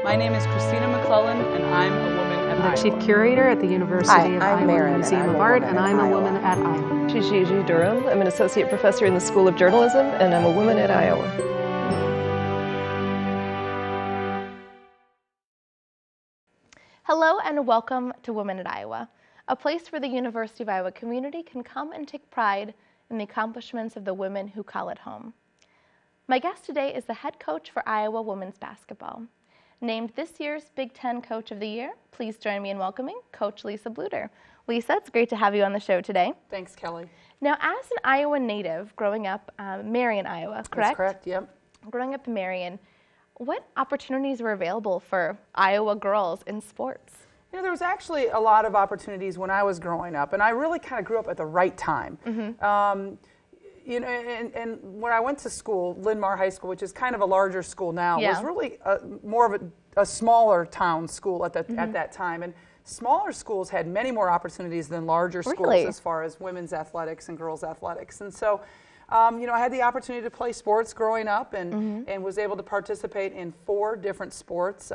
My name is Christina McClellan, and I'm a woman at I'm the Iowa. Chief Curator at the University of Iowa Maren, Museum of Art, and I'm a woman at Iowa. Gigi Durham. I'm an associate professor in the School of Journalism, and I'm a woman at Iowa. Hello and welcome to Women at Iowa, a place where the University of Iowa community can come and take pride in the accomplishments of the women who call it home. My guest today is the head coach for Iowa women's basketball. Named this year's Big Ten Coach of the Year, please join me in welcoming Coach Lisa Bluder. Lisa, it's great to have you on the show today. Thanks, Kelly. Now, as an Iowa native growing up, Marion, Iowa, correct? That's correct, yep. Growing up in Marion, what opportunities were available for Iowa girls in sports? You know, there was actually a lot of opportunities when I was growing up, and I really kind of grew up at the right time. You know, and when I went to school, Linn-Mar High School, which is kind of a larger school now, was really more of a smaller town school at that time. And smaller schools had many more opportunities than larger schools as far as women's athletics and girls' athletics. And so, you know, I had the opportunity to play sports growing up and was able to participate in 4 different sports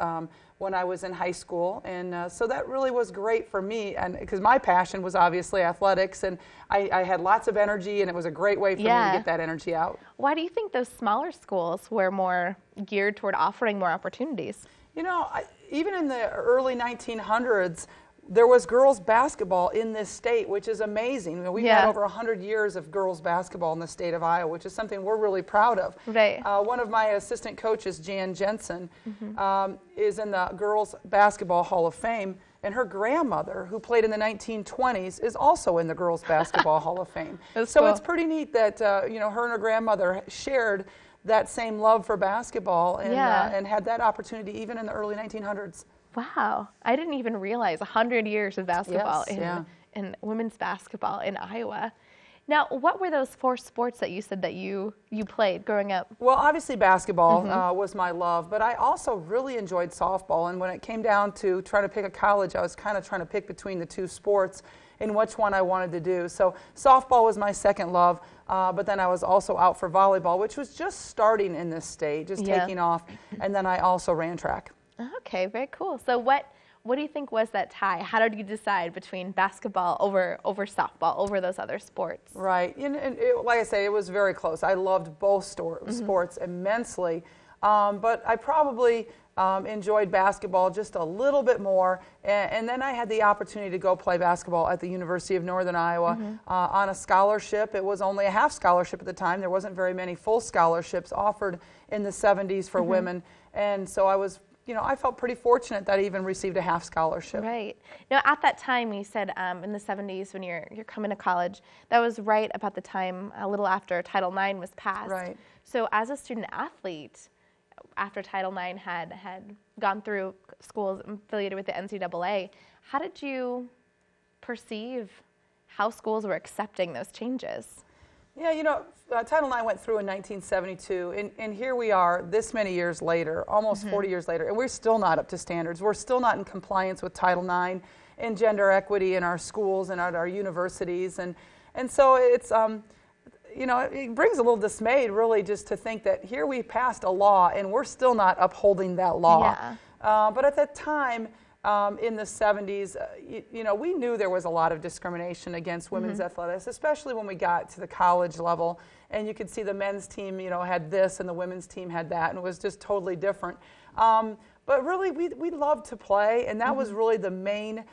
when I was in high school. And so that really was great for me, and because my passion was obviously athletics, and I had lots of energy, and it was a great way for me to get that energy out. Why do you think those smaller schools were more geared toward offering more opportunities? You know, even in the early 1900s, there was girls basketball in this state, which is amazing. You know, we've had over 100 years of girls basketball in the state of Iowa, which is something we're really proud of. Right. One of my assistant coaches, Jan Jensen, is in the Girls Basketball Hall of Fame, and her grandmother, who played in the 1920s, is also in the Girls Basketball Hall of Fame. So cool. It's pretty neat that you know, her and her grandmother shared that same love for basketball and had that opportunity even in the early 1900s. Wow, I didn't even realize 100 years of basketball in women's basketball in Iowa. Now, what were those 4 sports that you said that you played growing up? Well, obviously basketball was my love, but I also really enjoyed softball. And when it came down to trying to pick a college, I was kind of trying to pick between the 2 sports and which one I wanted to do. So softball was my second love, but then I was also out for volleyball, which was just starting in this state, just taking off. And then I also ran track. Okay, very cool. So what do you think was that tie? How did you decide between basketball over softball, over those other sports? Right. And like I say, it was very close. I loved both sports immensely, but I probably enjoyed basketball just a little bit more. And then I had the opportunity to go play basketball at the University of Northern Iowa on a scholarship. It was only a half scholarship at the time. There wasn't very many full scholarships offered in the 70s for women. And so I was, you know, I felt pretty fortunate that I even received a half scholarship. Right. Now, at that time, you said in the 70s when you're coming to college, that was right about the time, a little after Title IX was passed. Right. So as a student athlete, after Title IX had gone through schools affiliated with the NCAA, how did you perceive how schools were accepting those changes? Yeah, you know, Title IX went through in 1972, and here we are this many years later, almost 40 years later, and we're still not up to standards. We're still not in compliance with Title IX and gender equity in our schools and at our universities, and so it's, you know, it brings a little dismay, really, just to think that here we passed a law and we're still not upholding that law. Yeah. But at that time, in the 70s, you know, we knew there was a lot of discrimination against women's athletics, especially when we got to the college level. And you could see the men's team, you know, had this and the women's team had that, and it was just totally different. But really, we loved to play, and that was really the main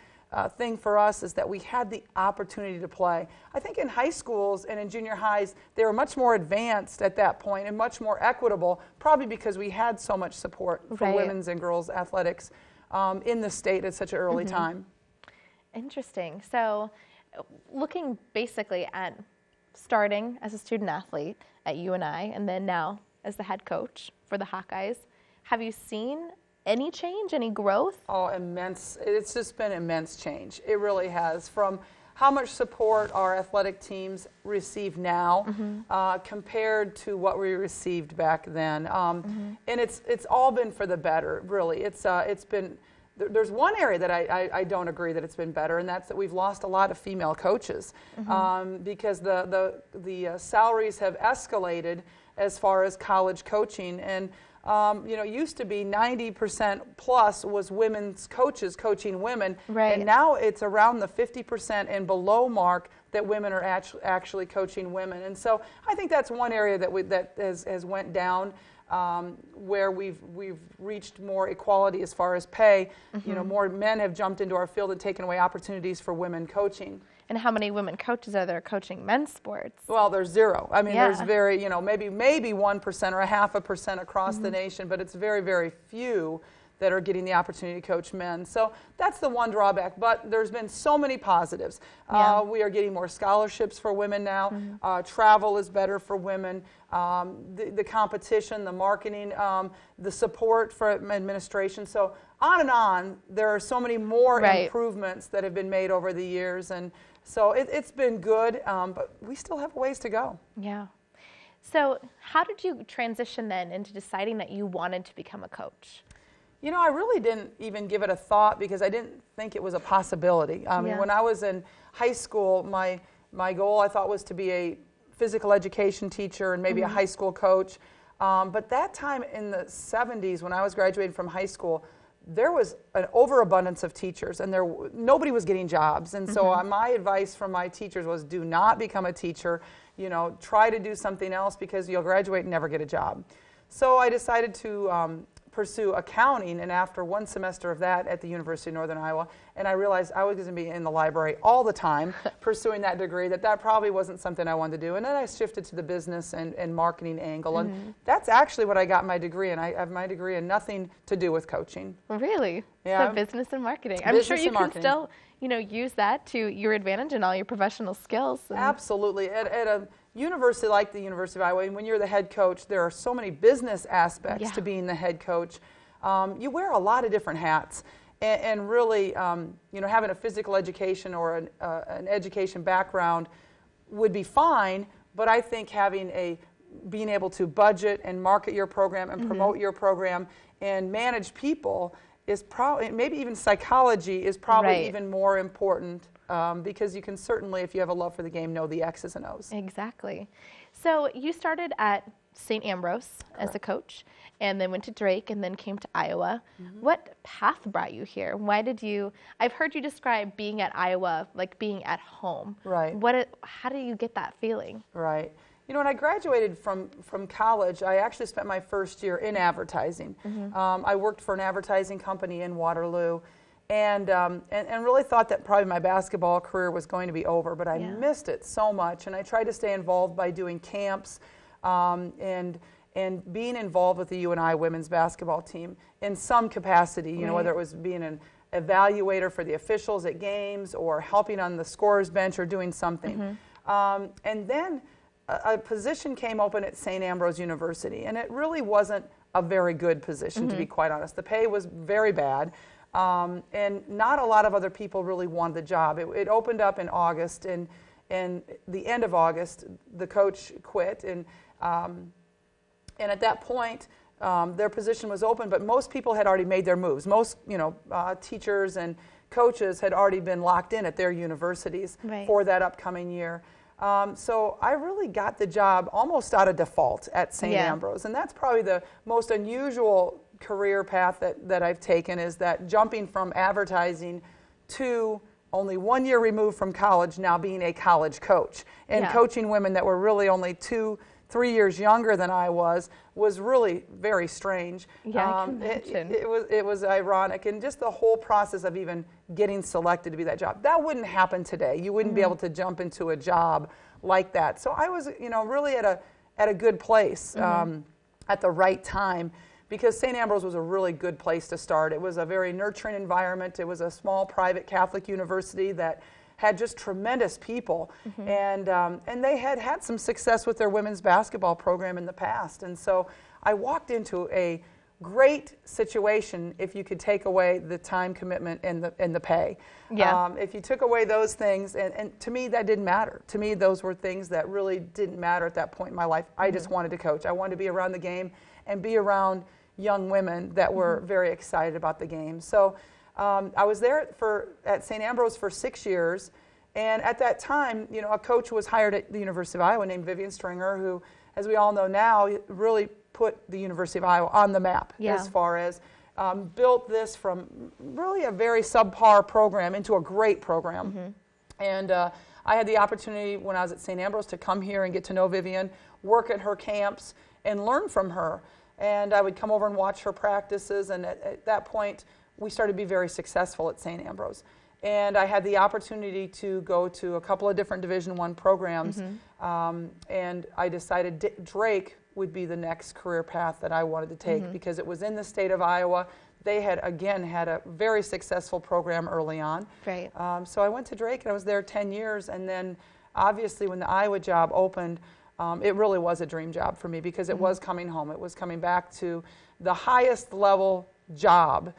thing for us, is that we had the opportunity to play. I think in high schools and in junior highs, they were much more advanced at that point and much more equitable, probably because we had so much support for women's and girls' athletics in the state at such an early time. Interesting. So looking basically at starting as a student athlete at UNI and then now as the head coach for the Hawkeyes, have you seen any change, any growth? Oh, immense. It's just been immense change. It really has. From how much support our athletic teams receive now compared to what we received back then. And it's all been for the better, really. It's been, there's one area that I don't agree that it's been better, and that's that we've lost a lot of female coaches because the salaries have escalated as far as college coaching, and Used to be 90% plus was women's coaches coaching women, right. And now it's around the 50% and below mark that women are actually coaching women. And so I think that's one area that has went down, where we've reached more equality as far as pay. More men have jumped into our field and taken away opportunities for women coaching. And how many women coaches are there coaching men's sports? Well, there's zero. I mean, Yeah. there's maybe 1% or 0.5% across the nation, but it's very, very few that are getting the opportunity to coach men. So that's the one drawback, but there's been so many positives. Yeah. We are getting more scholarships for women now. Travel is better for women. The competition, the marketing, the support from administration. So on and on, there are so many more Right. improvements that have been made over the years. And so it's been good, but we still have a ways to go. Yeah. So how did you transition then into deciding that you wanted to become a coach? I really didn't even give it a thought because I didn't think it was a possibility. I mean, Yeah. when I was in high school, my goal I thought was to be a physical education teacher and maybe a high school coach. But that time in the 70s, when I was graduating from high school, there was an overabundance of teachers, and nobody was getting jobs. And so my advice from my teachers was, do not become a teacher. Try to do something else because you'll graduate and never get a job. So I decided to pursue accounting, and after one semester of that at the University of Northern Iowa, and I realized I was going to be in the library all the time pursuing that degree, that probably wasn't something I wanted to do. And then I shifted to the business and marketing angle, and that's actually what I got my degree in. I have my degree in nothing to do with coaching. Really? Yeah. So business and marketing. I'm Business sure you and can marketing. still, use that to your advantage in all your professional skills. Absolutely. At a university like the University of Iowa, and when you're the head coach, there are so many business aspects Yeah. to being the head coach. You wear a lot of different hats, and really, having a physical education or an education background would be fine. But I think being able to budget and market your program and promote your program and manage people is probably, maybe even psychology is probably Right. even more important. Because you can certainly, if you have a love for the game, know the X's and O's. Exactly. So you started at St. Ambrose as a coach, and then went to Drake, and then came to Iowa. What path brought you here? Why did you? I've heard you describe being at Iowa like being at home. Right. How do you get that feeling? Right. When I graduated from college, I actually spent my first year in advertising. I worked for an advertising company in Waterloo. And really thought that probably my basketball career was going to be over, but I missed it so much. And I tried to stay involved by doing camps and being involved with the UNI women's basketball team in some capacity, Right. whether it was being an evaluator for the officials at games or helping on the scorer's bench or doing something. And then a position came open at St. Ambrose University, and it really wasn't a very good position, to be quite honest. The pay was very bad. And not a lot of other people really wanted the job. It opened up in August, and the end of August, the coach quit, and at that point, their position was open, but most people had already made their moves. Most, teachers and coaches had already been locked in at their universities Right. for that upcoming year. So I really got the job almost out of default at St. Yeah. Ambrose, and that's probably the most unusual career path that I've taken, is that jumping from advertising to only 1 year removed from college, now being a college coach and Yeah. coaching women that were really only 2-3 years younger than I was really very strange. Yeah, I can imagine. It was ironic, and just the whole process of even getting selected to be that job, that wouldn't happen today. You wouldn't be able to jump into a job like that. So I was really at a good place at the right time, because St. Ambrose was a really good place to start. It was a very nurturing environment. It was a small private Catholic university that had just tremendous people, and they had some success with their women's basketball program in the past. And so I walked into a great situation if you could take away the time commitment and the pay. Yeah. If you took away those things, and to me that didn't matter. To me, those were things that really didn't matter at that point in my life. I just wanted to coach. I wanted to be around the game and be around young women that were very excited about the game. So I was there at St. Ambrose for 6 years, And at that time, a coach was hired at the University of Iowa named Vivian Stringer, who, as we all know now, really put the University of Iowa on the map as far as built this from really a very subpar program into a great program. And I had the opportunity when I was at St. Ambrose to come here and get to know Vivian, work at her camps, and learn from her. And I would come over and watch her practices, and at that point, we started to be very successful at St. Ambrose. And I had the opportunity to go to a couple of different Division I programs, and I decided Drake would be the next career path that I wanted to take because it was in the state of Iowa. They had, again, had a very successful program early on. Right. So I went to Drake, and I was there 10 years, and then obviously when the Iowa job opened, it really was a dream job for me because it was coming home. It was coming back to the highest level job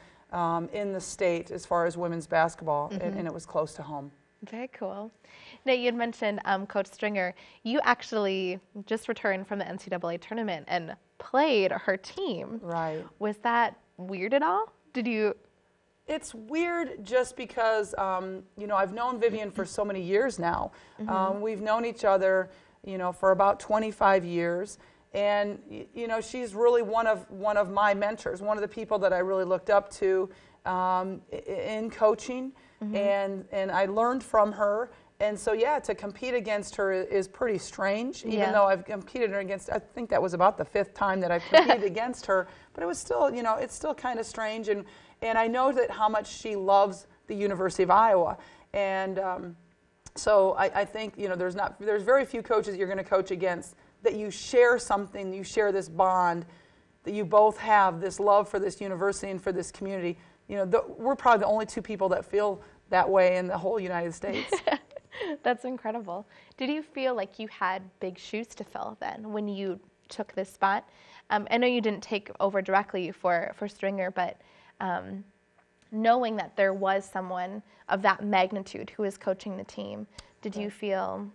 in the state as far as women's basketball, and it was close to home. Very cool. Now, you had mentioned Coach Stringer. You actually just returned from the NCAA tournament and played her team. Right. Was that weird at all? Did you? It's weird just because, I've known Vivian for so many years now. We've known each other, for about 25 years. And she's really one of my mentors, one of the people that I really looked up to in coaching, and I learned from her. And so to compete against her is pretty strange. Even though I've competed against, I think that was about the 5th time that I've competed against her. But it was still, it's still kind of strange. And I know that how much she loves the University of Iowa. And so I think there's very few coaches you're going to coach against that you share something, you share this bond, that you both have this love for this university and for this community. We're probably the only 2 people that feel that way in the whole United States. That's incredible. Did you feel like you had big shoes to fill then when you took this spot? I know you didn't take over directly for Stringer, but knowing that there was someone of that magnitude who was coaching the team, did you feel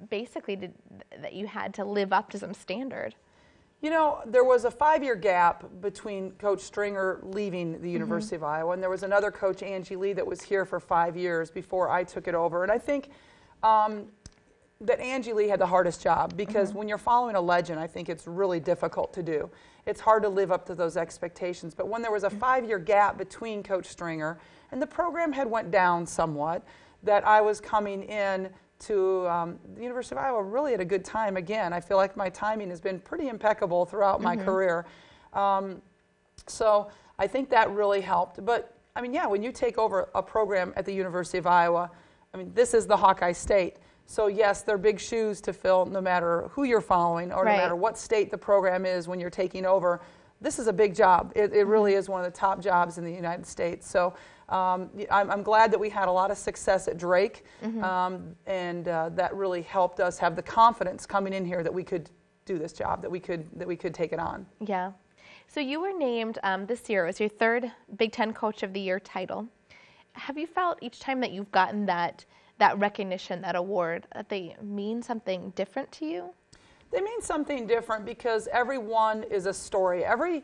basically that you had to live up to some standard? There was a 5-year gap between Coach Stringer leaving the University of Iowa, and there was another coach, Angie Lee, that was here for 5 years before I took it over. And I think that Angie Lee had the hardest job because when you're following a legend, I think it's really difficult to do. It's hard to live up to those expectations. But when there was a 5-year gap between Coach Stringer, and the program had went down somewhat, that I was coming in to the University of Iowa really at a good time. Again, I feel like my timing has been pretty impeccable throughout my career. So I think that really helped. But, when you take over a program at the University of Iowa, this is the Hawkeye State. So, yes, they're big shoes to fill no matter who you're following or no matter what state the program is when you're taking over. This is a big job. It really is one of the top jobs in the United States. So I'm glad that we had a lot of success at Drake, and that really helped us have the confidence coming in here that we could do this job, that we could take it on. Yeah. So you were named this year. It was your 3rd Big Ten Coach of the Year title. Have you felt each time that you've gotten that recognition, that award, that they mean something different to you? They mean something different because every one is a story. Every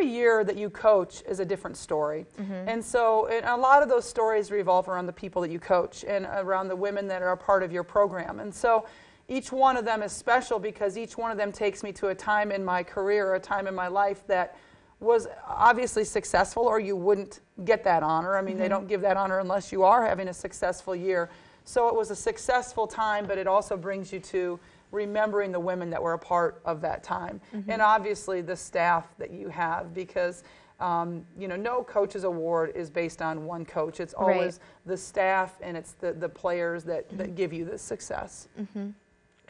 year that you coach is a different story. And so a lot of those stories revolve around the people that you coach and around the women that are a part of your program. And so each one of them is special because each one of them takes me to a time in my career, a time in my life that was obviously successful, or you wouldn't get that honor. They don't give that honor unless you are having a successful year. So it was a successful time, but it also brings you to remembering the women that were a part of that time. And obviously the staff that you have, because no coach's award is based on one coach. It's always the staff, and it's the players that give you the success.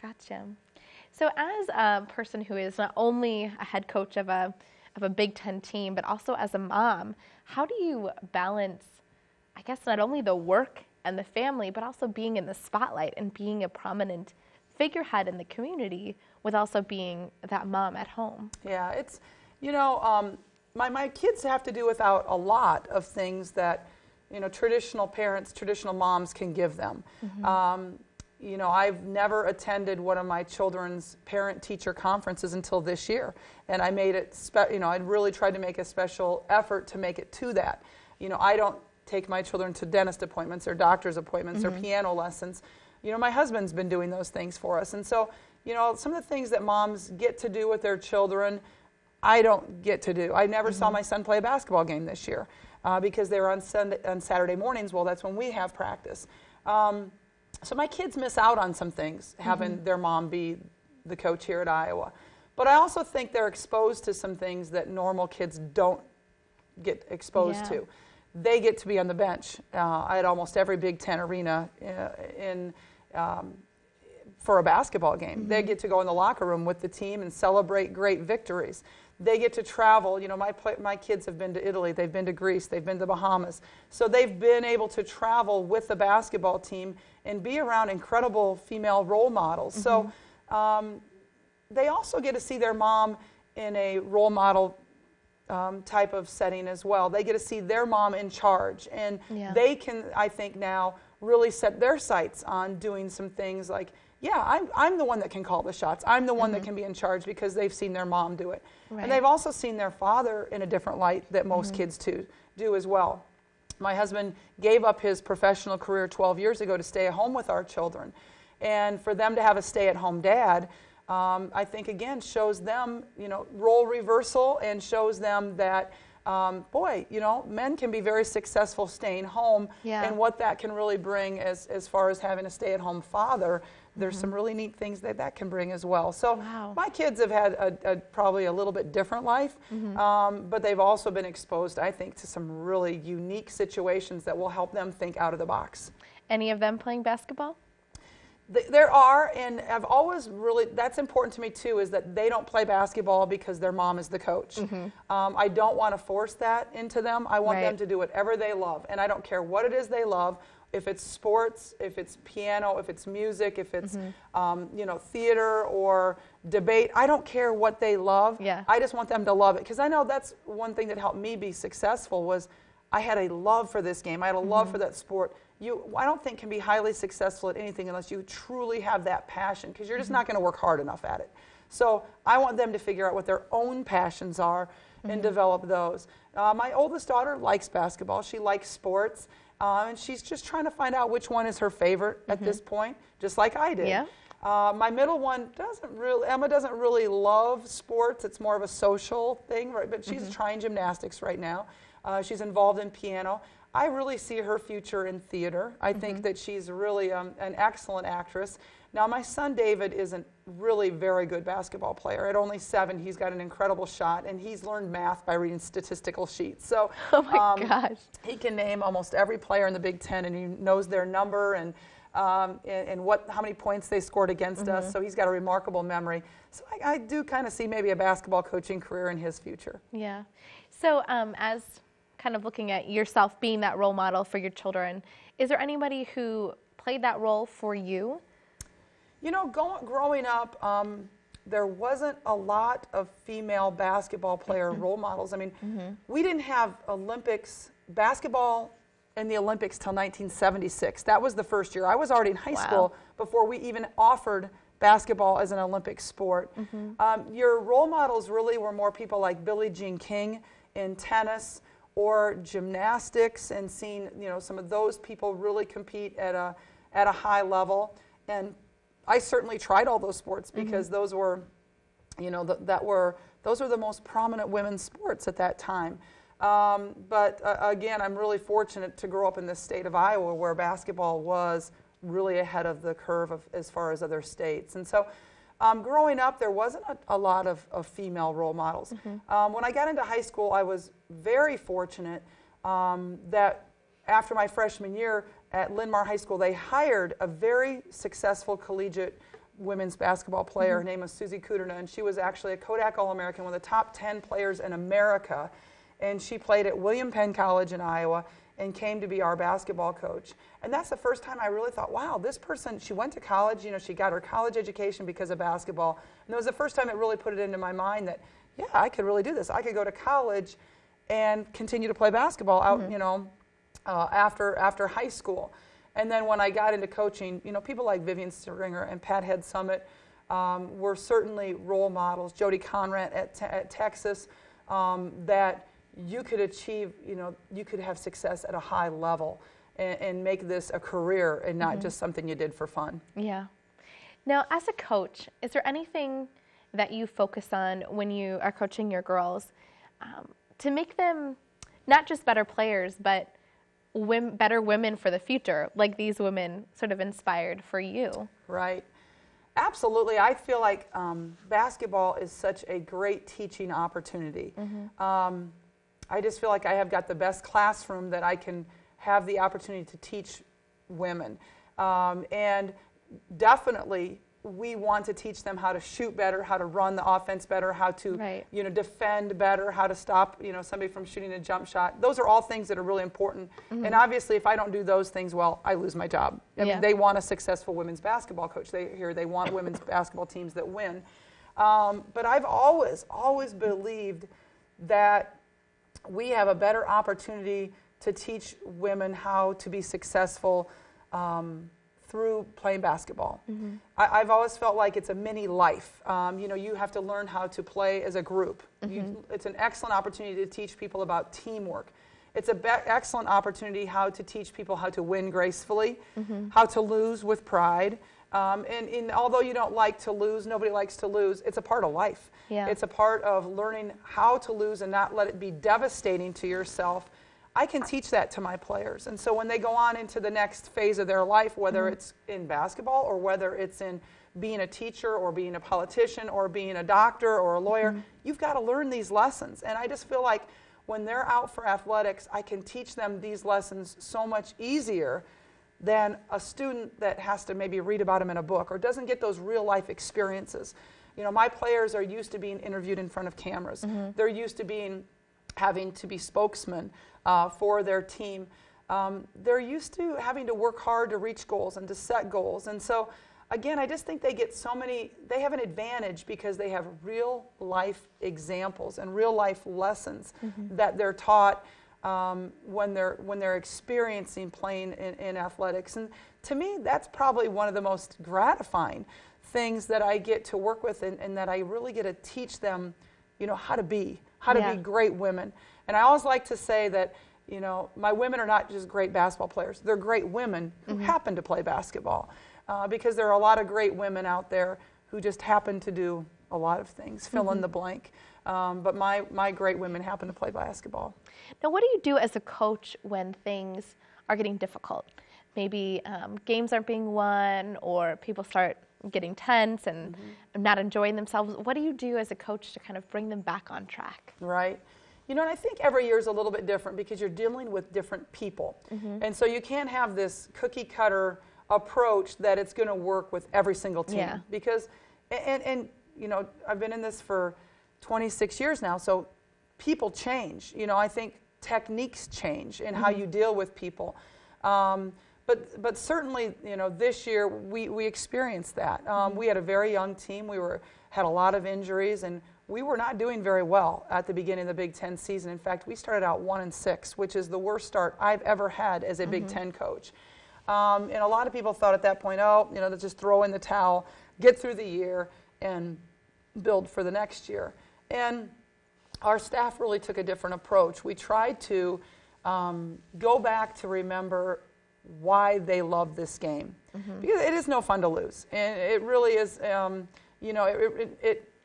Gotcha. So as a person who is not only a head coach of a Big Ten team, but also as a mom, how do you balance, I guess, not only the work and the family, but also being in the spotlight and being a prominent figurehead in the community with also being that mom at home? Yeah, it's, my kids have to do without a lot of things that, traditional parents, traditional moms can give them. I've never attended one of my children's parent-teacher conferences until this year, and I made it, I really tried to make a special effort to make it to that. I don't take my children to dentist appointments or doctor's appointments or piano lessons. You know, my husband's been doing those things for us. And so, you know, some of the things that moms get to do with their children, I don't get to do. I never saw my son play a basketball game this year because they were on Saturday mornings. Well, that's when we have practice. So my kids miss out on some things, having their mom be the coach here at Iowa. But I also think they're exposed to some things that normal kids don't get exposed to. They get to be on the bench at almost every Big Ten arena for a basketball game. They get to go in the locker room with the team and celebrate great victories. They get to travel. You know, my kids have been to Italy, they've been to Greece, they've been to the Bahamas. So they've been able to travel with the basketball team and be around incredible female role models. So they also get to see their mom in a role model type of setting as well. They get to see their mom in charge, and they can, I think now, really set their sights on doing some things like, yeah, I'm the one that can call the shots. I'm the one that can be in charge because they've seen their mom do it. And they've also seen their father in a different light that most kids do as well. My husband gave up his professional career 12 years ago to stay at home with our children. And for them to have a stay-at-home dad, I think, again, shows them, you know, role reversal, and shows them that, boy, you know, men can be very successful staying home, and what that can really bring as far as having a stay-at-home father. There's some really neat things that can bring as well. So my kids have had probably a little bit different life, but they've also been exposed, I think, to some really unique situations that will help them think out of the box. Any of them playing basketball? There are, and I've always really, that's important to me too, is that they don't play basketball because their mom is the coach. I don't want to force that into them. I want them to do whatever they love, and I don't care what it is they love. If it's sports, if it's piano, if it's music, if it's you know, theater or debate, I don't care what they love. I just want them to love it, because I know that's one thing that helped me be successful was I had a love for this game. I had a love for that sport. I don't think can be highly successful at anything unless you truly have that passion, because you're just not going to work hard enough at it. So I want them to figure out what their own passions are and develop those. My oldest daughter likes basketball. She likes sports. And she's just trying to find out which one is her favorite at this point, just like I did. My middle one Emma doesn't really love sports. It's more of a social thing, right? But she's trying gymnastics right now. She's involved in piano. I really see her future in theater. I think that she's really an excellent actress. Now, my son David is a really very good basketball player. At only 7, he's got an incredible shot, and he's learned math by reading statistical sheets. So gosh, he can name almost every player in the Big Ten, and he knows their number and how many points they scored against us. So he's got a remarkable memory. So I do kind of see maybe a basketball coaching career in his future. Yeah. So as kind of looking at yourself being that role model for your children, is there anybody who played that role for you? You know, growing up, there wasn't a lot of female basketball player role models. I mean, we didn't have Olympics, basketball in the Olympics till 1976. That was the first year. I was already in high school before we even offered basketball as an Olympic sport. Your role models really were more people like Billie Jean King in tennis or gymnastics, and seeing, you know, some of those people really compete at a high level. And I certainly tried all those sports because those were, you know, those were the most prominent women's sports at that time. But again, I'm really fortunate to grow up in this state of Iowa where basketball was really ahead of the curve as far as other states. And so growing up, there wasn't a lot of female role models. When I got into high school, I was very fortunate that after my freshman year at Linn-Mar High School, they hired a very successful collegiate women's basketball player. Her name was Susie Kuderna, and she was actually a Kodak All-American, one of the top 10 players in America. And she played at William Penn College in Iowa and came to be our basketball coach. And that's the first time I really thought, wow, this person, she went to college, you know, she got her college education because of basketball. And it was the first time it really put it into my mind that, yeah, I could really do this. I could go to college and continue to play basketball out, you know, after high school. And then when I got into coaching, you know, people like Vivian Stringer and Pat Head Summit were certainly role models. Jody Conrad at Texas, that, you could achieve, you could have success at a high level and make this a career and not just something you did for fun. Yeah. Now, as a coach, is there anything that you focus on when you are coaching your girls to make them not just better players, but better women for the future, like these women sort of inspired for you? Right. Absolutely. I feel like basketball is such a great teaching opportunity. I just feel like I have got the best classroom that I can have the opportunity to teach women. And definitely we want to teach them how to shoot better, how to run the offense better, how to defend better, how to stop somebody from shooting a jump shot. Those are all things that are really important. And obviously, if I don't do those things well, I lose my job. I mean, they want a successful women's basketball coach. They want women's basketball teams that win. But I've always believed that we have a better opportunity to teach women how to be successful through playing basketball. I've always felt like it's a mini life. You have to learn how to play as a group. It's an excellent opportunity to teach people about teamwork. It's an excellent opportunity how to teach people how to win gracefully, how to lose with pride. And although you don't like to lose, nobody likes to lose, it's a part of life. It's a part of learning how to lose and not let it be devastating to yourself. I can teach that to my players. And so when they go on into the next phase of their life, whether it's in basketball or whether it's in being a teacher or being a politician or being a doctor or a lawyer, you've got to learn these lessons. And I just feel like when they're out for athletics, I can teach them these lessons so much easier than a student that has to maybe read about them in a book or doesn't get those real life experiences. My players are used to being interviewed in front of cameras. They're used to having to be spokesmen for their team. They're used to having to work hard to reach goals and to set goals. And so, again, I just think they have an advantage because they have real life examples and real life lessons that they're taught when they're experiencing playing in athletics. And to me, that's probably one of the most gratifying things that I get to work with and that I really get to teach them, how to be great women. And I always like to say that, my women are not just great basketball players. They're great women who happen to play basketball because there are a lot of great women out there who just happen to do a lot of things, fill in the blank. But my great women happen to play basketball. Now, what do you do as a coach when things are getting difficult? Maybe games aren't being won or people start getting tense and not enjoying themselves. What do you do as a coach to kind of bring them back on track? Right. And I think every year is a little bit different because you're dealing with different people. And so you can't have this cookie cutter approach that it's going to work with every single team. Because, and I've been in this for 26 years now, so people change. I think techniques change in how you deal with people. But certainly, this year we experienced that. We had a very young team. We had a lot of injuries, and we were not doing very well at the beginning of the Big Ten season. In fact, we started out 1-6, which is the worst start I've ever had as a Big Ten coach. And a lot of people thought at that point, let's just throw in the towel, get through the year, and build for the next year. And our staff really took a different approach. We tried to go back to remember why they love this game. Because it is no fun to lose. And it really is,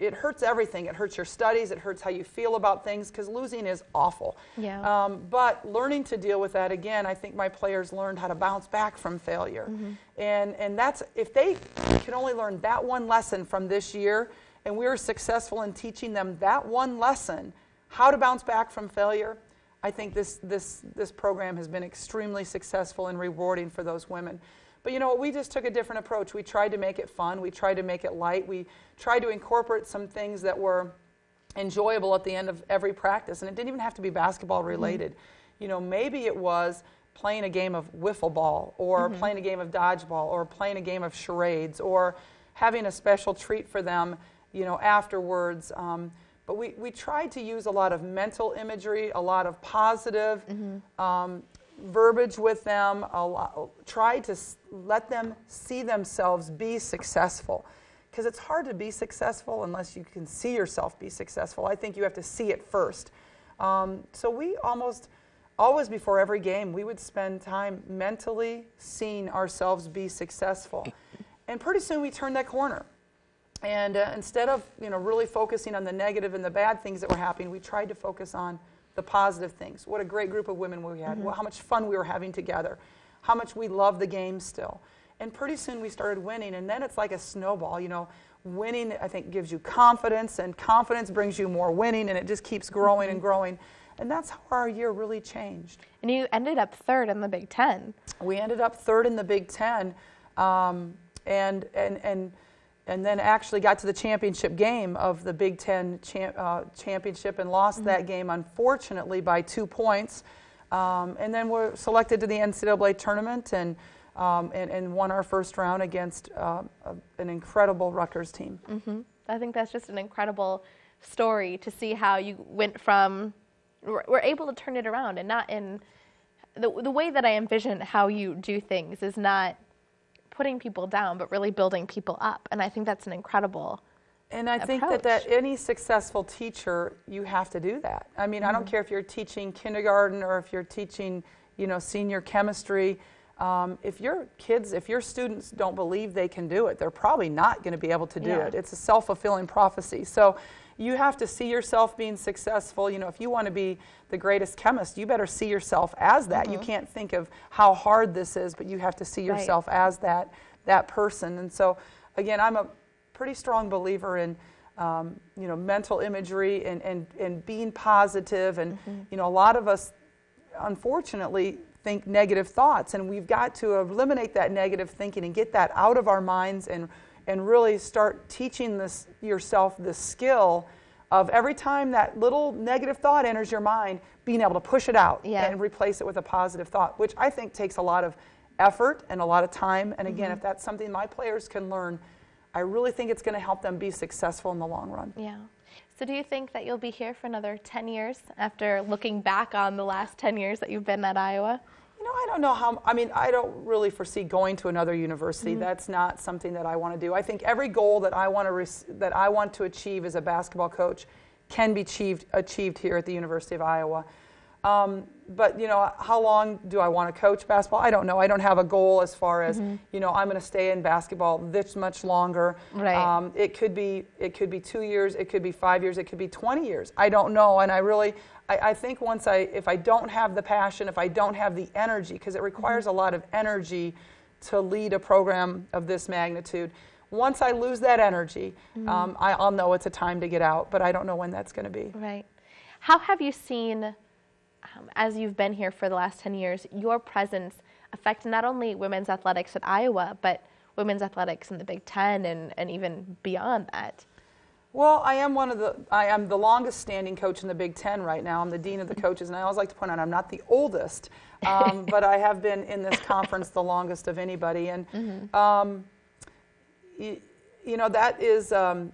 it hurts everything. It hurts your studies. It hurts how you feel about things because losing is awful. But learning to deal with that, again, I think my players learned how to bounce back from failure. And that's, if they can only learn that one lesson from this year, and we were successful in teaching them that one lesson, how to bounce back from failure, I think this program has been extremely successful and rewarding for those women. But we just took a different approach. We tried to make it fun. We tried to make it light. We tried to incorporate some things that were enjoyable at the end of every practice. And it didn't even have to be basketball related. Maybe it was playing a game of wiffle ball or playing a game of dodgeball or playing a game of charades or having a special treat for them, afterwards. But we tried to use a lot of mental imagery, a lot of positive verbiage with them, try to let them see themselves be successful. Because it's hard to be successful unless you can see yourself be successful. I think you have to see it first. So we always before every game, we would spend time mentally seeing ourselves be successful. And pretty soon we turned that corner. And instead of really focusing on the negative and the bad things that were happening, we tried to focus on the positive things. What a great group of women we had. How much fun we were having together. How much we love the game still. And pretty soon we started winning. And then it's like a snowball. Winning, I think, gives you confidence. And confidence brings you more winning. And it just keeps growing and growing. And that's how our year really changed. And you ended up third in the Big Ten. We ended up third in the Big Ten. And then actually got to the championship game of the Big Ten championship and lost that game, unfortunately, by 2 points. And then we're selected to the NCAA tournament and won our first round against an incredible Rutgers team. I think that's just an incredible story to see how you went from, were able to turn it around, and not in the way that I envision how you do things is not putting people down, but really building people up. And I think that's an incredible And I think approach. that any successful teacher, you have to do that. I mean, I don't care if you're teaching kindergarten or if you're teaching, senior chemistry. If your students don't believe they can do it, they're probably not going to be able to do it. It's a self-fulfilling prophecy. So you have to see yourself being successful. If you want to be the greatest chemist, you better see yourself as that. You can't think of how hard this is, but you have to see yourself as that person. And so, again, I'm a pretty strong believer in mental imagery and being positive. And a lot of us, unfortunately, think negative thoughts, and we've got to eliminate that negative thinking and get that out of our minds and really start teaching yourself the skill of every time that little negative thought enters your mind, being able to push it out and replace it with a positive thought, which I think takes a lot of effort and a lot of time. And again, if that's something my players can learn, I really think it's going to help them be successful in the long run. Yeah. So do you think that you'll be here for another 10 years after looking back on the last 10 years that you've been at Iowa? I don't know how, I don't really foresee going to another university. That's not something that I want to do. I think every goal that I want to achieve as a basketball coach can be achieved here at the University of Iowa. But, how long do I want to coach basketball? I don't know. I don't have a goal as far as, I'm going to stay in basketball this much longer. Right. It could be 2 years, it could be 5 years, it could be 20 years. I don't know. And I think if I don't have the passion, if I don't have the energy, because it requires a lot of energy to lead a program of this magnitude. Once I lose that energy, I'll know it's a time to get out, but I don't know when that's going to be. Right. How have you seen, as you've been here for the last 10 years, your presence affect not only women's athletics at Iowa, but women's athletics in the Big Ten and even beyond that? Well, I am the longest standing coach in the Big Ten right now. I'm the dean of the coaches, and I always like to point out I'm not the oldest, but I have been in this conference the longest of anybody. And that is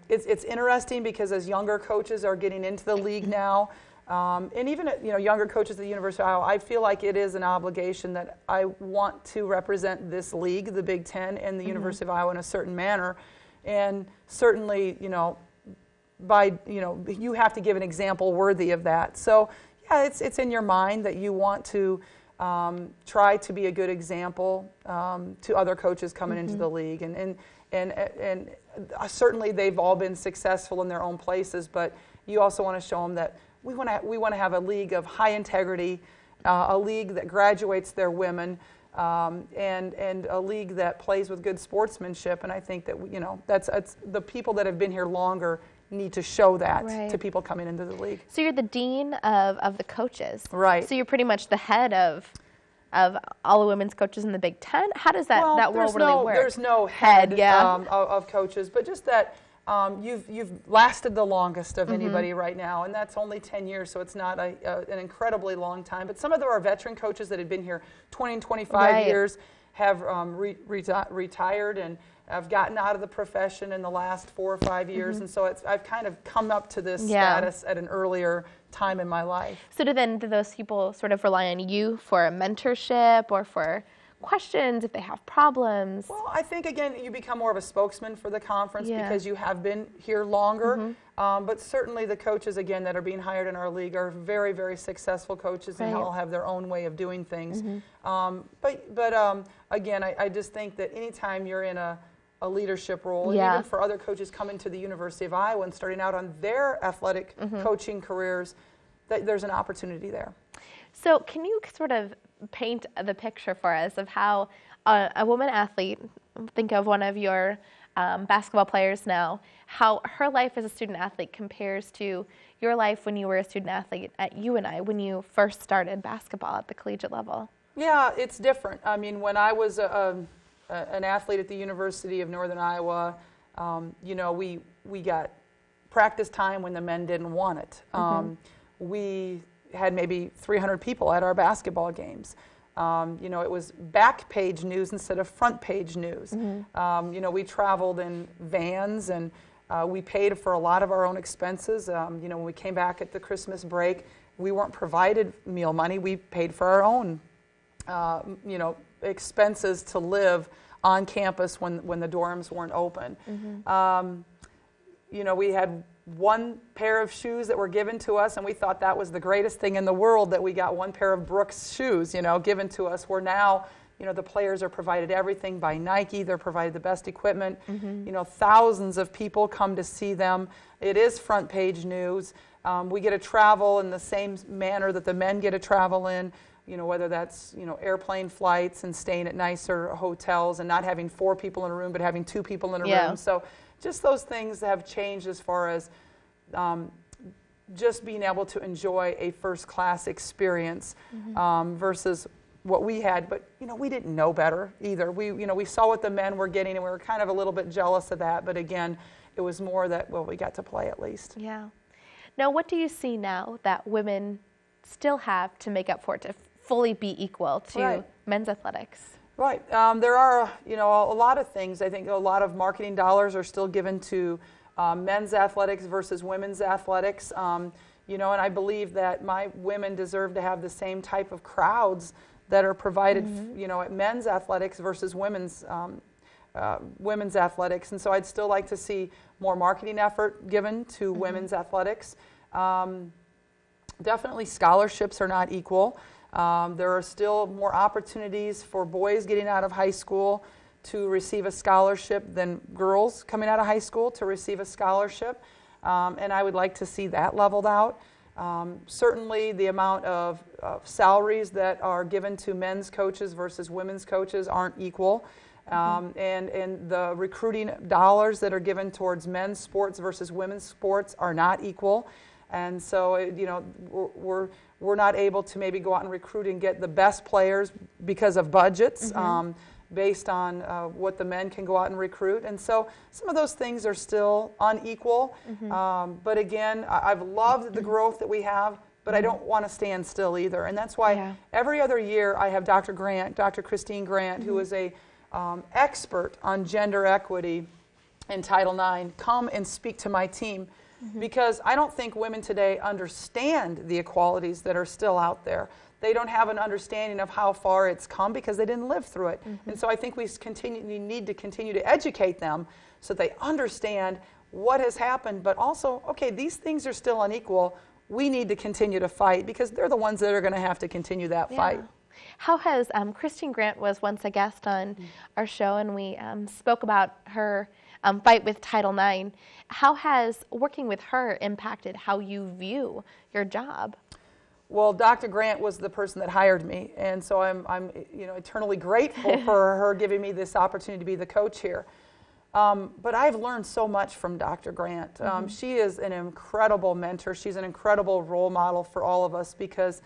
it's interesting because as younger coaches are getting into the league now, and even younger coaches at the University of Iowa, I feel like it is an obligation that I want to represent this league, the Big Ten, and the University of Iowa in a certain manner, and certainly you have to give an example worthy of that. So yeah, it's in your mind that you want to try to be a good example to other coaches coming into the league, and certainly they've all been successful in their own places, but you also want to show them that we want to have a league of high integrity, a league that graduates their women, and a league that plays with good sportsmanship. And I think that that's the people that have been here longer need to show that to people coming into the league. So you're the dean of the coaches, right? So you're pretty much the head of all the women's coaches in the Big Ten. How does that role really work? There's no head of coaches, but just that you've lasted the longest of anybody right now, and that's only 10 years, so it's not an incredibly long time. But some of our veteran coaches that have been here 20 and 25 years have retired and have gotten out of the profession in the last 4 or 5 years, and so I've kind of come up to this status at an earlier time in my life. So do those people sort of rely on you for a mentorship or for questions, if they have problems? Well, I think, again, you become more of a spokesman for the conference Yeah. because you have been here longer. But certainly the coaches, again, that are being hired in our league are very, very successful coaches and Right. all have their own way of doing things. Again, I just think that anytime you're in a leadership role, and Yeah. even for other coaches coming to the University of Iowa and starting out on their athletic coaching careers, that there's an opportunity there. So can you sort of paint the picture for us of how a woman athlete, think of one of your basketball players now, how her life as a student athlete compares to your life when you were a student athlete at UNI, when you first started basketball at the collegiate level? Yeah, it's different. I mean, when I was an athlete at the University of Northern Iowa, we got practice time when the men didn't want it. We had maybe 300 people at our basketball games. It was back page news instead of front page news. We traveled in vans and we paid for a lot of our own expenses. When we came back at the Christmas break, we weren't provided meal money. We paid for our own, expenses to live on campus when the dorms weren't open. We had one pair of shoes that were given to us, and we thought that was the greatest thing in the world that we got one pair of Brooks shoes, given to us. Where now, the players are provided everything by Nike. They're provided the best equipment. Thousands of people come to see them. It is front page news. We get to travel in the same manner that the men get to travel in. Whether that's, airplane flights and staying at nicer hotels and not having 4 people in a room, but having 2 people in a room. So just those things have changed as far as just being able to enjoy a first-class experience versus what we had. But, we didn't know better either. We saw what the men were getting, and we were kind of a little bit jealous of that. But again, it was more that, well, we got to play at least. Yeah. Now, what do you see now that women still have to make up for it, to fully be equal to men's athletics? Right. There are, a lot of things. I think a lot of marketing dollars are still given to men's athletics versus women's athletics. And I believe that my women deserve to have the same type of crowds that are provided, at men's athletics versus women's athletics. And so I'd still like to see more marketing effort given to women's athletics. Definitely scholarships are not equal. There are still more opportunities for boys getting out of high school to receive a scholarship than girls coming out of high school to receive a scholarship. And I would like to see that leveled out. Certainly the amount of salaries that are given to men's coaches versus women's coaches aren't equal. And the recruiting dollars that are given towards men's sports versus women's sports are not equal. And so, we're not able to maybe go out and recruit and get the best players because of budgets based on what the men can go out and recruit. And so some of those things are still unequal. But again, I've loved the growth that we have, but I don't want to stand still either. And that's why every other year I have Dr. Christine Grant, who is a expert on gender equity in Title IX, come and speak to my team. Because I don't think women today understand the equalities that are still out there. They don't have an understanding of how far it's come because they didn't live through it. And so I think we need to continue to educate them so that they understand what has happened, but also, okay, these things are still unequal. We need to continue to fight because they're the ones that are going to have to continue that fight. How has Christine Grant was once a guest on our show, and we spoke about her fight with Title IX. How has working with her impacted how you view your job? Well, Dr. Grant was the person that hired me, and so I'm eternally grateful for her giving me this opportunity to be the coach here. But I've learned so much from Dr. Grant. She is an incredible mentor. She's an incredible role model for all of us because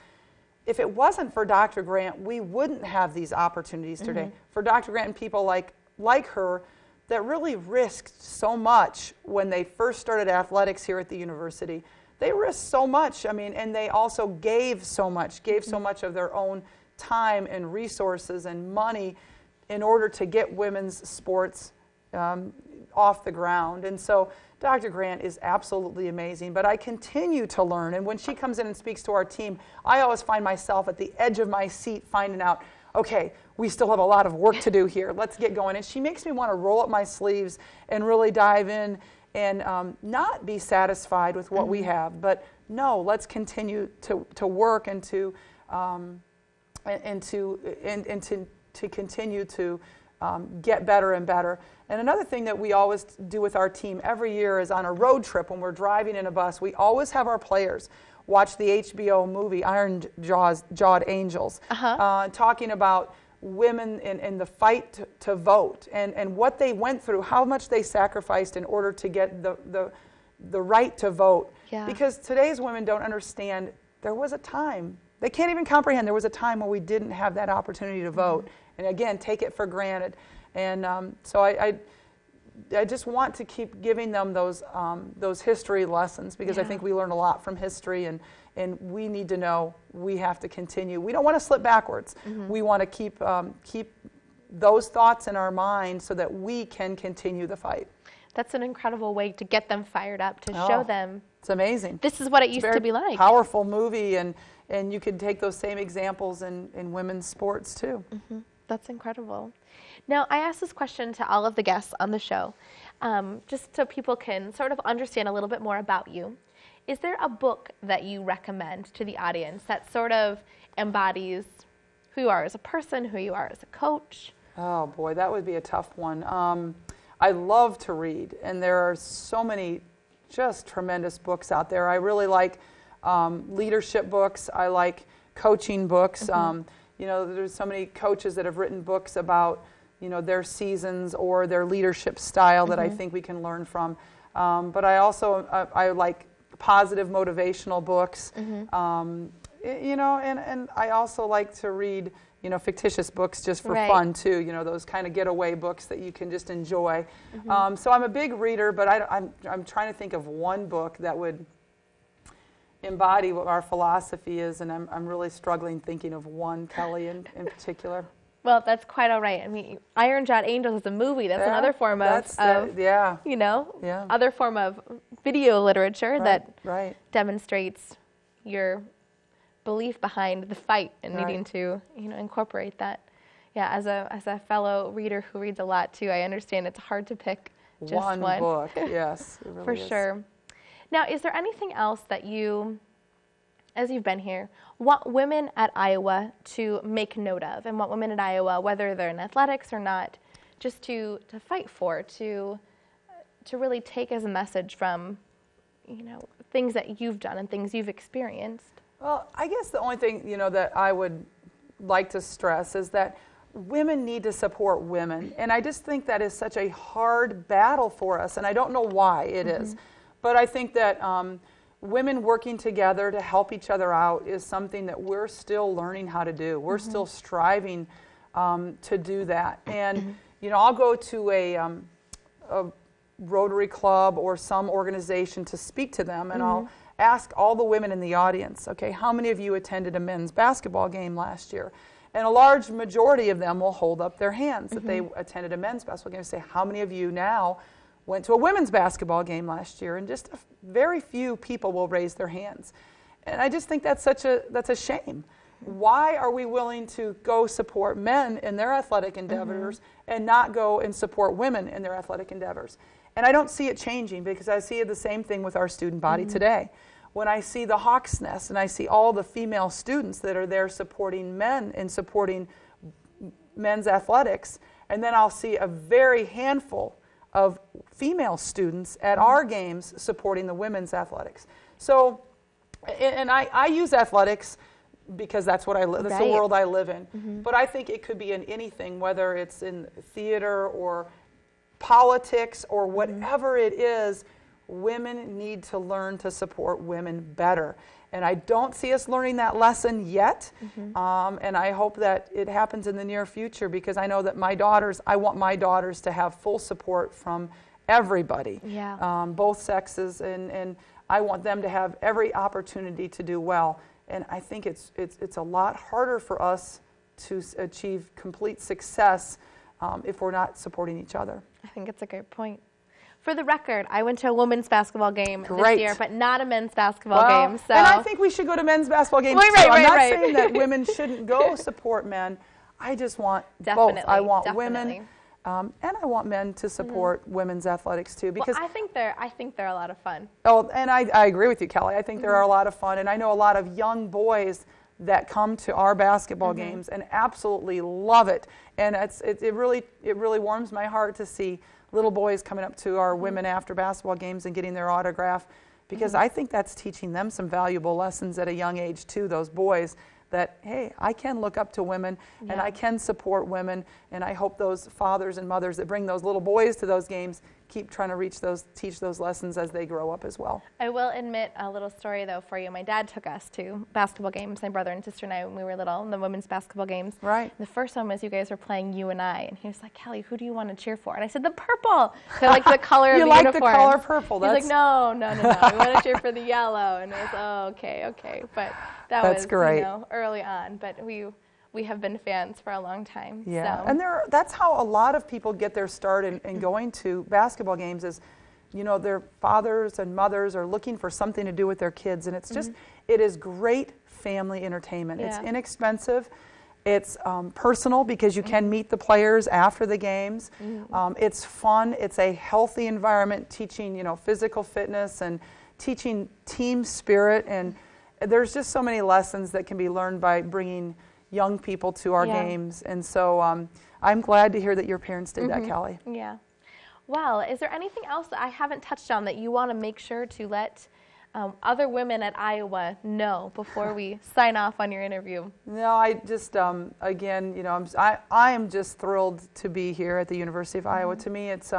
if it wasn't for Dr. Grant, we wouldn't have these opportunities today. For Dr. Grant and people like her that really risked so much when they first started athletics here at the university. They risked so much, and they also gave so much of their own time and resources and money in order to get women's sports off the ground. And so Dr. Grant is absolutely amazing, but I continue to learn. And when she comes in and speaks to our team, I always find myself at the edge of my seat finding out, okay, we still have a lot of work to do here. Let's get going. And she makes me want to roll up my sleeves and really dive in and not be satisfied with what we have, but no, let's continue to work and to continue to get better and better. And another thing that we always do with our team every year is on a road trip when we're driving in a bus, we always have our players watch the HBO movie Iron-Jawed Angels, talking about women in the fight to vote and what they went through, how much they sacrificed in order to get the right to vote. Yeah. Because today's women don't understand there was a time, they can't even comprehend there was a time when we didn't have that opportunity to vote. And again, take it for granted. And so I just want to keep giving them those history lessons, because I think we learn a lot from history, and we need to know we have to continue. We don't want to slip backwards. We want to keep those thoughts in our mind so that we can continue the fight. That's an incredible way to get them fired up, to show them. It's amazing. This is what it used to be like. Powerful movie, and you could take those same examples in women's sports too. That's incredible. Now, I asked this question to all of the guests on the show, just so people can sort of understand a little bit more about you. Is there a book that you recommend to the audience that sort of embodies who you are as a person, who you are as a coach? Oh boy, that would be a tough one. I love to read, and there are so many just tremendous books out there. I really like leadership books. I like coaching books. You know, there's so many coaches that have written books about, you know, their seasons or their leadership style that I think we can learn from. But I also I like positive motivational books. You know, and I also like to read, you know, fictitious books just for fun too. You know, those kind of getaway books that you can just enjoy. So I'm a big reader, but I'm trying to think of one book that would embody what our philosophy is, and I'm really struggling thinking of one, Kelly, in particular. Well, that's quite all right. I mean, Iron-Jawed Angels is a movie. That's another form of you know, other form of video literature that demonstrates your belief behind the fight and needing to, you know, incorporate that. Yeah, as a fellow reader who reads a lot too, I understand it's hard to pick just one book. Yes, it really for is. sure. Now, is there anything else that you, as you've been here, want women at Iowa to make note of, and want women at Iowa, whether they're in athletics or not, just to fight for, to really take as a message from, you know, things that you've done and things you've experienced? Well, I guess the only thing, you know, that I would like to stress is that women need to support women, and I just think that is such a hard battle for us, and I don't know why it is. But I think that women working together to help each other out is something that we're still learning how to do. We're still striving to do that. And, you know, I'll go to a Rotary Club or some organization to speak to them, and I'll ask all the women in the audience, okay, how many of you attended a men's basketball game last year? And a large majority of them will hold up their hands that they attended a men's basketball game and say, how many of you now went to a women's basketball game last year? And just very few people will raise their hands. And I just think that's a shame. Why are we willing to go support men in their athletic endeavors and not go and support women in their athletic endeavors? And I don't see it changing, because I see the same thing with our student body today. When I see the Hawks Nest and I see all the female students that are there supporting men and supporting men's athletics, and then I'll see a very handful of female students at our games supporting the women's athletics. So, and I use athletics because that's what I live. That's the world I live in. But I think it could be in anything, whether it's in theater or politics or whatever it is. Women need to learn to support women better. And I don't see us learning that lesson yet. And I hope that it happens in the near future, because I know that I want my daughters to have full support from everybody, both sexes, and I want them to have every opportunity to do well. And I think it's a lot harder for us to achieve complete success if we're not supporting each other. I think it's a great point. For the record, I went to a women's basketball game this year, but not a men's basketball game. So. And I think we should go to men's basketball games too. I'm not saying that women shouldn't go support men. I just want Definitely, both. I want definitely. women, and I want men to support women's athletics too. Because Well, I think they're a lot of fun. oh, and I agree with you, Kelly. I think there are a lot of fun, and I know a lot of young boys that come to our basketball games and absolutely love it. And it really warms my heart to see little boys coming up to our women after basketball games and getting their autograph, because I think that's teaching them some valuable lessons at a young age too, those boys, that, hey, I can look up to women and I can support women, and I hope those fathers and mothers that bring those little boys to those games keep trying to teach those lessons as they grow up as well. I will admit a little story, though, for you. My dad took us to basketball games, my brother and sister and I, when we were little, in the women's basketball games. Right. The first one was you guys were playing you and I, and he was like, Kelly, who do you want to cheer for? And I said, the purple. So like the color of the uniform. You like the color purple. He's like, no. We want to cheer for the yellow. And it was, oh, okay. But That's was, great. Early on. But we have been fans for a long time. Yeah, So. and that's how a lot of people get their start in going to basketball games is, their fathers and mothers are looking for something to do with their kids, and it's just, it is great family entertainment. Yeah. It's inexpensive. It's personal because you can meet the players after the games. It's fun. It's a healthy environment, teaching, physical fitness and teaching team spirit, and there's just so many lessons that can be learned by bringing young people to our games. And so I'm glad to hear that your parents did that, Kelly. Yeah. Well, is there anything else that I haven't touched on that you want to make sure to let other women at Iowa know before we sign off on your interview? No, I just, again, I am just thrilled to be here at the University of Iowa. To me, it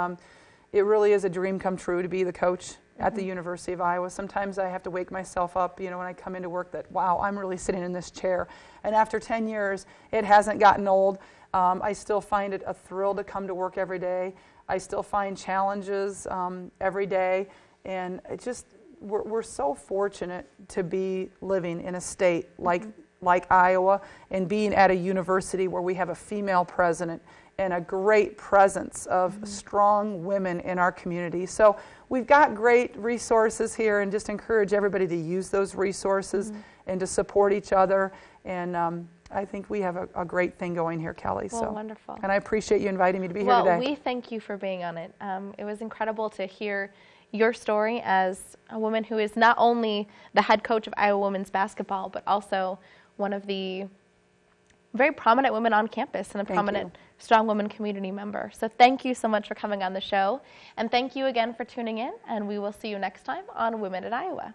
really is a dream come true to be the coach at the University of Iowa. Sometimes I have to wake myself up, when I come into work, that, wow, I'm really sitting in this chair. And after 10 years, it hasn't gotten old. I still find it a thrill to come to work every day. I still find challenges every day. And it just, we're so fortunate to be living in a state like Iowa and being at a university where we have a female president and a great presence of strong women in our community. So we've got great resources here, and just encourage everybody to use those resources and to support each other. And I think we have a great thing going here, Kelly. Well, wonderful. And I appreciate you inviting me to be here today. Well, we thank you for being on it. It was incredible to hear your story as a woman who is not only the head coach of Iowa women's basketball, but also one of the very prominent women on campus and a prominent strong woman community member. So thank you so much for coming on the show. And thank you again for tuning in. And we will see you next time on Women at Iowa.